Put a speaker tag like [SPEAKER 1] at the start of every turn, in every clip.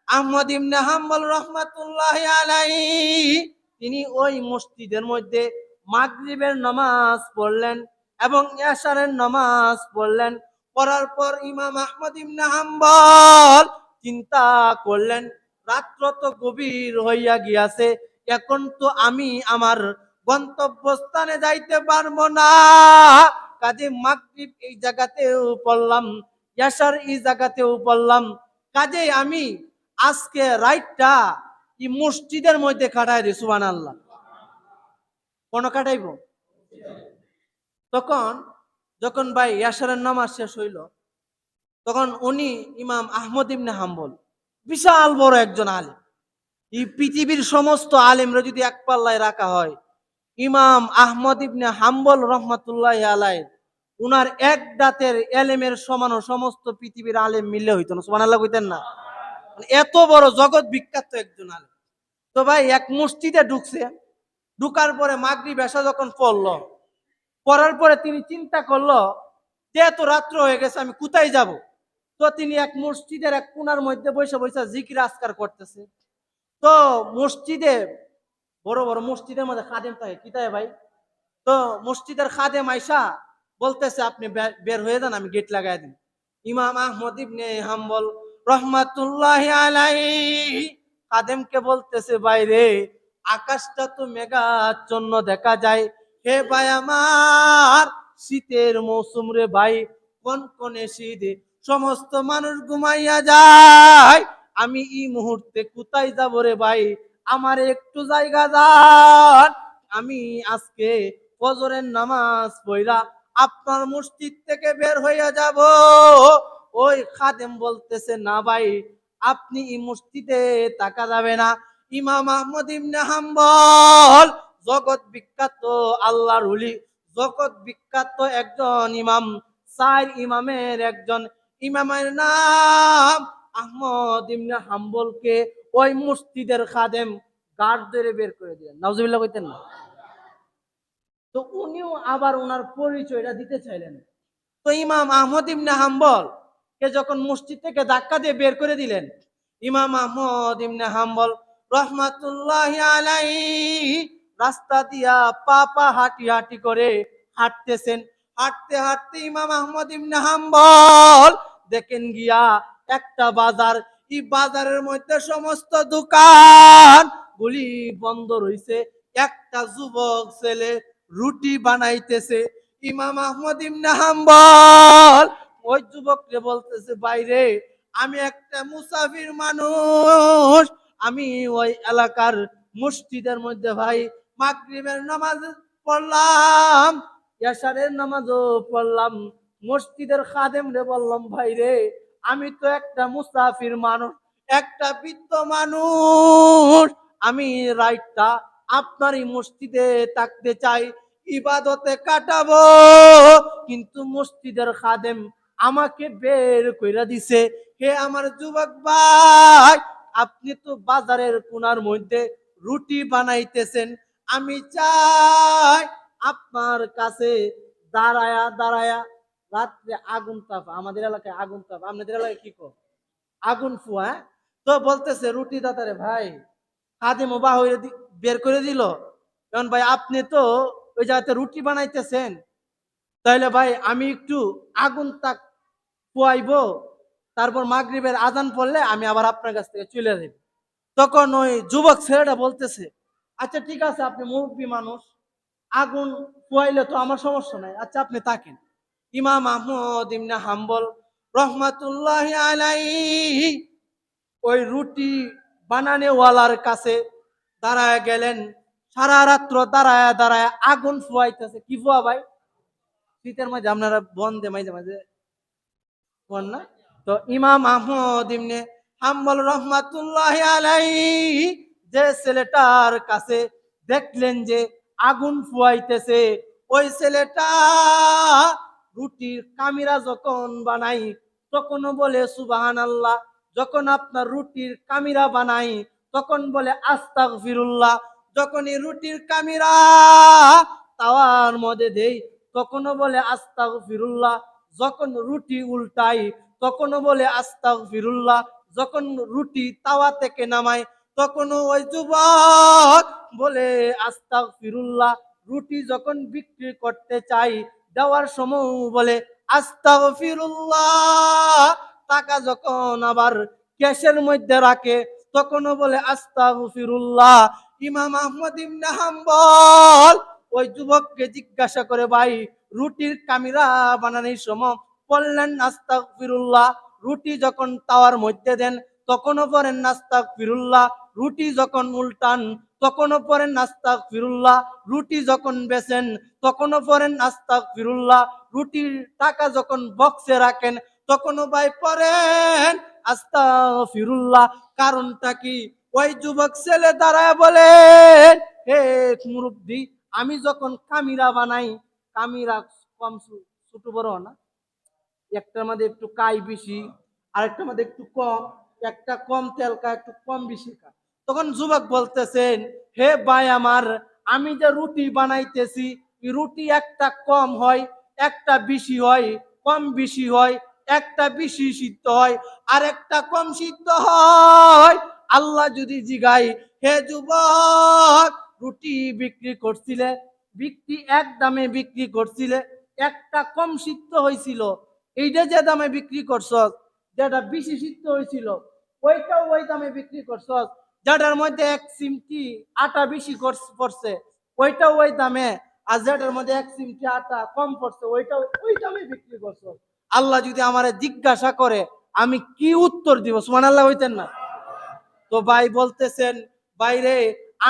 [SPEAKER 1] আহমদ ইবনে হাম্বল রাহমাতুল্লাহি আলাইহি তিনি ওই মসজিদের মধ্যে মাগরিবের নামাজ পড়লেন এবং এশারের নামাজ পড়লেন। পড়ার পর ইমাম আহমদ ইবনে হাম্বল চিন্তা করলেন, রাত্র তো গভীর হইয়া গিয়াছে, এখন তো আমি আমার গন্তব্যস্থানে যাইতে পারবো না। কাজে মাগরিব এই জায়গাতেও পড়লাম, এশার এই জায়গাতেও পড়লাম, কাজে আমি আজকে রাইটটা এই মসজিদের মধ্যে কাটাই দিই। সুবহানাল্লাহ। কোন কাটাইব? তখন যখন ভাই এশারের নামাজ শেষ হইল, তখন উনি ইমাম আহমদ ইবনে হাম্বল বিশাল বড় একজন আলেম। এই পৃথিবীর সমস্ত আলেমরা যদি এক পাল্লায় রাখা হয়, ইমাম আহমদ ইবনে হাম্বল রহমাতুল্লাহি আলাইহি উনার এক দাঁতের এলেমের সমান সমস্ত পৃথিবীর আলেম মিললে হইতো না। সুবহানাল্লাহ কইতেন না? এত বড় জগৎ বিখ্যাত একজন আলেম। তো ভাই এক মসজিদে ঢুকছে, ঢুকার পরে মাগরিব এশা যখন পড়লো, পড়ার পরে তিনি চিন্তা করলো যে এত রাত্র হয়ে গেছে, আমি কোথায় যাব? তো তিনি এক মসজিদের এক কোণার মধ্যে বসে বসে জিকির আজকার করতেছে। তো মসজিদে বড় বড় মসজিদের মধ্যে খাদেম থাকে, কি তাই ভাই? তো মসজিদের খাদেম আইসা বলতেছে, আপনি বের হয়ে যান, আমি গেট লাগাই দিন। ইমাম আহমদ ইবনে হাম্বল রহমাতুল্লাহি আলাইহি খাদেমকে বলতেছে, বাইরে আকাশটা তো মেঘাচ্ছন্ন দেখা যায়, হে ভাই আমার, শীতের মৌসুম রে ভাই, কনকনে শীত, সমস্ত মানুষ ঘুমাইয়া যায়, আমি এই মুহূর্তে কোথায় যাব রে ভাই, আমার একটু জায়গা দান, আমি আজকে ফজরের নামাজ পড়া আপনার মসজিদ থেকে বের হইয়া যাব। ওই খাদেম বলতেছে, না ভাই, আপনি এই মসজিদে থাকা যাবে না। ইমাম আহমদ ইবনে হাম্বল জগৎ বিখ্যাত আল্লাহর ওলি, জগৎ বিখ্যাত একজন ইমাম, চার ইমামের একজন, ইমামের নাম আহমদ ইবনে হাম্বলকে ওই মসজিদের খাদেম গার্ড ধরে বের করে দিলেন। নাউজুবিল্লাহ কইতেন না? তো উনিও আবার ওনার পরিচয়টা দিতে চাইলেন। তো ইমাম আহমদ ইবনে হাম্বল কে যখন মসজিদ থেকে ধাক্কা দিয়ে বের করে দিলেন, ইমাম আহমদ ইবনে হাম্বল রহমাতুল্লাহি আলাইহি রাস্তা দিয়া পা পা হাঁটি হাঁটি করে হাঁটতেছেন। হাঁটতে হাঁটতে ইমাম আহমদ ইবনে হাম্বল দেখেন গিয়া একটা বাজার, এই বাজারের মধ্যে সমস্ত দোকান গুলি বন্ধ রইছে। একটা যুবক ছেলে রুটি বানাইতেছে। ইমাম আহমদ ইবনে হাম্বল ওই যুবককে বলতেছে, বাইরে আমি একটা মুসাফির মানুষ, আমি ওই এলাকার মসজিদের মধ্যে ভাই মাগরিবের নামাজ পড়লাম, এশারের নামাজও পড়লাম, মসজিদের খাদেম রে বললাম, ভাই রে, আমি তো একটা মুসাফির মানুষ, একটা বৃদ্ধ মানুষ, আমি রাইটটা আপনার এই মসজিদে থাকতে চাই, ইবাদতে কাটাবো, কিন্তু মসজিদের খাদেম আমাকে বের কইরা দিছে। হে আমার যুবক ভাই, আপনি তো বাজারের কোণার মধ্যে রুটি বানাইতেছেন, আমি চাই আপনার কাছে দাঁড়ায়া দাঁড়ায়া রাত্রে আগুন তাপ, আমাদের এলাকায় আগুন তাপ, আপনাদের এলাকায় কি কো? আগুন ফুয়া। তো বলতেছে রুটি দাতারে ভাই, খাদেম বা হইরে বের করে দিল, কারণ ভাই আপনি তো ওই জায়গাতে রুটি বানাইতেছেন, তাইলে ভাই আমি একটু আগুন তাক পোয়াইবো, তারপর মাগরিবের আজান পড়লে আমি আবার আপনার কাছ থেকে চলে যাব। তখন ওই যুবক ছেলেটা বলতেছে, আচ্ছা ঠিক আছে, আপনি মুরব্বী মানুষ, আগুন পোয়াইলে তো আমার সমস্যা নাই, আচ্ছা আপনি থাকেন। ইমাম আহমদ ইবনে হাম্বল রহমাতুল্লাহি আলাইহি ওই রুটি বানানেওয়ালার কাছে দাঁড়ায় গেলেন। সারা রাত্র দাঁড়ায় দাঁড়ায় আগুন ফুয়াইতেছে। কি ফুয়া ভাই? শীতের মাঝে আপনারা বন্ধে মাঝে মাঝে বল না? তো ইমাম আহমদ ইবনে হাম্বল রহমাতুল্লাহি আলাইহি যে ছেলেটার কাছে দেখলেন যে আগুন ফুয়াইতেছে, ওই ছেলেটা রুটির কামিরা যখন বানাই তখনও বলে সুবহানাল্লাহ, যখন আপনার রুটির কামিরা বানাই তখন বলে আস্তাগফিরুল্লাহ, যখন এই রুটির কামিরা তাওয়ার মধ্যে দেই তখনও বলে আস্তাগফিরুল্লাহ, যখন রুটি উল্টাই তখনও বলে আস্তাগফিরুল্লাহ, যখন রুটি তাওয়া থেকে নামায় তখন ওই যুবক বলে আস্তাগফিরুল্লাহ। রুটি যখন বিক্রি করতে চাই দেওয়ার সময় বলে আস্তাগফিরুল্লাহ। টাকা যখন আবার ক্যাশের মধ্যে রাখে তখনও বলে আস্তাগফিরুল্লাহ। ইমাম আহমদ ইবনে হাম্বল ওই যুবককে জিজ্ঞাসা করে, ভাই রুটির কামিরা বানানোর সময় বললেন আস্তাগফিরুল্লাহ। রুটি যখন তাওয়ার মধ্যে দেন তখনও পড়েন আস্তাগফিরুল্লাহ। রুটি যখন উল্টান তখনও পড়েন আস্তাগফিরুল্লাহ। রুটি যখন বেচেন তখনও পড়েন আস্তাগফিরুল্লাহ। রুটির টাকা যখন বক্সে রাখেন তখনও ভাই পড়েন আস্তাগফিরুল্লাহ। কারণটা কি? ওই যুবক ছেলে দাঁড়ায় বলেন, হে মুরব্বি, আমি যখন কামিরা বানাই, কামিরা কম ছোট বড় না, একটার মধ্যে একটু কাই বেশি, আরেকটার মধ্যে একটু কম, একটা কম তেল কা একটু কম বেশি কা। তখন যুবক বলতেছেন, হে ভাই আমার, আমি যে রুটি বানাইতেছি রুটি একটা কম হয়, একটা বেশি হয়, কম বেশি হয়, একটা বেশি সিদ্ধ হয় আর একটা কম সিদ্ধ হয়। আল্লাহ যদি জিগাই, হে যুবক, রুটি বিক্রি করছিলে, বিক্রি এক দামে বিক্রি করছিলে, একটা কম সিদ্ধ হয়েছিল, এইটা যে দামে বিক্রি করছ, যেটা বেশি সিদ্ধ হয়েছিল ওইটাও ওই দামে বিক্রি করছ, যেটার মধ্যে এক চিমটি আটা বেশি পড়ছে ওইটাও ওই দামে, আর যেটার মধ্যে এক চিমটি আটা কম পড়ছে ওইটাও ওই দামে বিক্রি করছ। আল্লাহ যদি আমারে জিজ্ঞাসা করে আমি কি উত্তর দিব? সুবহানাল্লাহ হইতেন না? তো ভাই বলতেছেন, বাইরে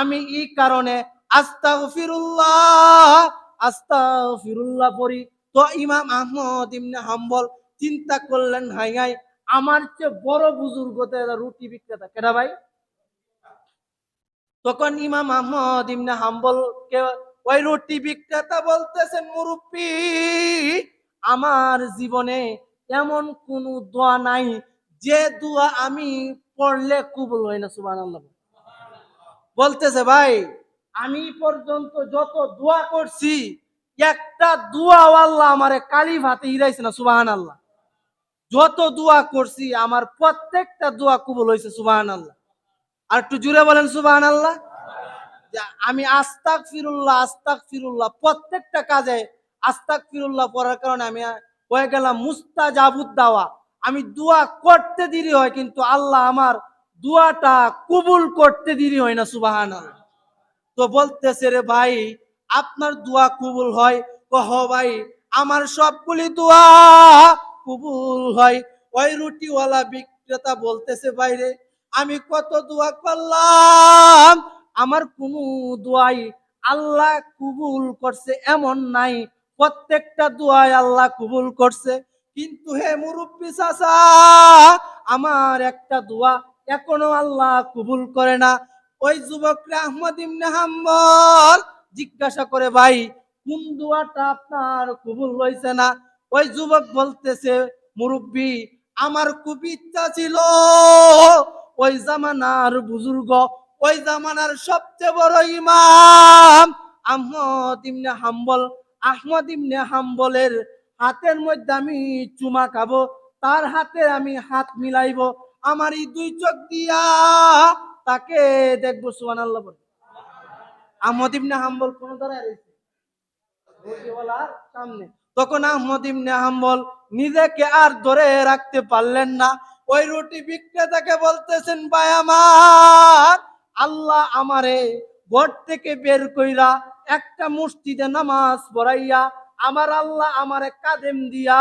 [SPEAKER 1] আমি এই কারণে আস্তাগফিরুল্লাহ আস্তাগফিরুল্লাহ পড়ি। তো ইমাম আহমদ ইবনে হাম্বল চিন্তা করলেন, হাই হাই, আমার চেয়ে বড় বুজুর্গ রুটি বিক্রেতা কেডা ভাই? তখন ইমাম আহমদ ইবনে হাম্বল কে ওই রুটি বিক্রেতা বলতেছেন, মুরব্বি, আমার জীবনে এমন কোন দোয়া নাই যে দোয়া আমি পড়লে কবুল হয় না। সুবহানাল্লাহ। বলতেছে, ভাই আমি পর্যন্ত যত দোয়া করছি একটা দোয়া আল্লাহ আমারে কালি ভাতে হিরাইছে না। সুবহানাল্লাহ। যত দোয়া করছি আমার প্রত্যেকটা দোয়া কবুল হয়েছে। সুবহানাল্লাহ। আর একটু জুড়ে বলেন সুবহানাল্লাহ। আমি আস্তাগফিরুল্লাহ আস্তাগফিরুল্লাহ প্রত্যেকটা কাজে আস্তাগফিরুল্লাহ পড়ার কারণে আমি হয়ে গেলাম মুস্তাজাবুদ দাওয়া। আমি দোয়া করতে দেরি হয় কিন্তু আল্লাহ আমার দোয়াটা কবুল করতে দেরি হয় না। সুবহানাল্লাহ। তো বলতেছে, রে ভাই আপনার দোয়া কবুল হয়? কহ ভাই আমার সবগুলি দোয়া কবুল হয়। ওই রুটিওয়ালা বিক্রেতা বলতেছে, বাইরে আমি কত দোয়া করলাম আমার কোনো দোয়াই আল্লাহ কবুল করছে এমন নাই, প্রত্যেকটা দোয়াই আল্লাহ কবুল করছে। কিন্তু হে মুরব্বি চাচা, আমার একটা দোয়া এখনো আল্লাহ কবুল করে না। ওই যুবকরা আহমদ ইবনে হাম্বল জিজ্ঞাসা করে, ভাই কোন দোয়াটা আপনার কবুল হয়েছে না? ওই যুবক বলতেছে, মুরব্বি, আমার খুব ইচ্ছা ছিল ওই জামানার বুজুর্গ, ওই জামানার সবচেয়ে বড় ইমাম আহমদ ইবনে হাম্বল, আহমদ ইবনে হাম্বলের হাতের মধ্যে আমি চুমা খাবো, তার হাতে আমি হাত মিলাইব, আমার এই দুই চোখ দিয়া তাকে দেখবো। সুবহানাল্লাহ বলে। আহমদ ইবনে হাম্বল কোন দাঁড়ায় রয়েছে রুটিওয়ালার সামনে। তখন আহমদ ইবনে হাম্বল নিজেকে আর ধরে রাখতে পারলেন না। ওই রুটি বিক্রেতাকে বলতেছেন, ভাই আমার, আল্লাহ আমারে ঘর থেকে বের কইরা একটা মসজিদে নামাজ পড়াইয়া আমার আল্লাহ আমারে কাদেম দিয়া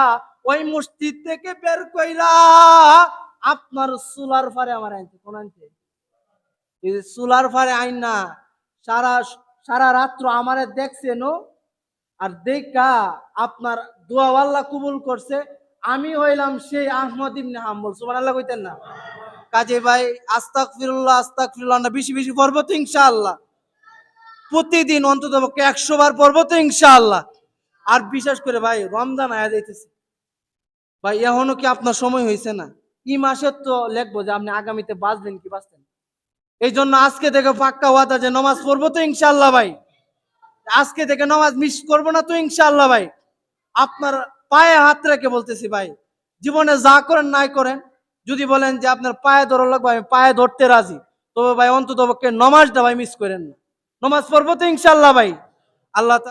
[SPEAKER 1] ওই মসজিদ থেকে বের কইরা আপনার চুলার ফারে আমার আনছে। কোন আনছে? চুলার ফারে আইন না, সারা সারা রাত্র আমারে দেখছেন আর দেখা আপনার দোয়া আল্লাহ কবুল করছে। আমি হইলাম সেই আহমদ ইবনে হাম্বল। সুবহানাল্লাহ কইতেন না? কাজে ভাই আস্তাগফিরুল্লাহ আস্তাগফিরুল্লাহ না বেশি বেশি পড়বো তো ইনশাআল্লাহ। প্রতিদিন অন্তত 100 বার পড়বো তো ইনশাআল্লাহ। আর বিশেষ করে ভাই রমজান আয়া যাইতেছে, ভাই এখনো কি আপনার সময় হয়েছে না? এই মাসে তো লিখবো যে আপনি আগামীতে বাঁচবেন কি বাঁচতেন। এই জন্য আজকে থেকে পাক্কা ওয়াদা যে নামাজ পড়বো তো ইনশাআল্লাহ ভাই। আজকে থেকে নামাজ মিস করবো না তো ইনশাআল্লাহ ভাই। আপনার পায়ে হাত রেখে বলতেছি ভাই, জীবনে যা করেন নাই করেন, যদি বলেন যে আপনার পায়ে ধরা লাগবে, আমি পায়ে ধরতে রাজি, তবে ভাই অন্তত পক্ষে নমাজটা ভাই মিস করেন না। নমাজ পড়বো তো ইনশাল্লাহ ভাই। আল্লাহ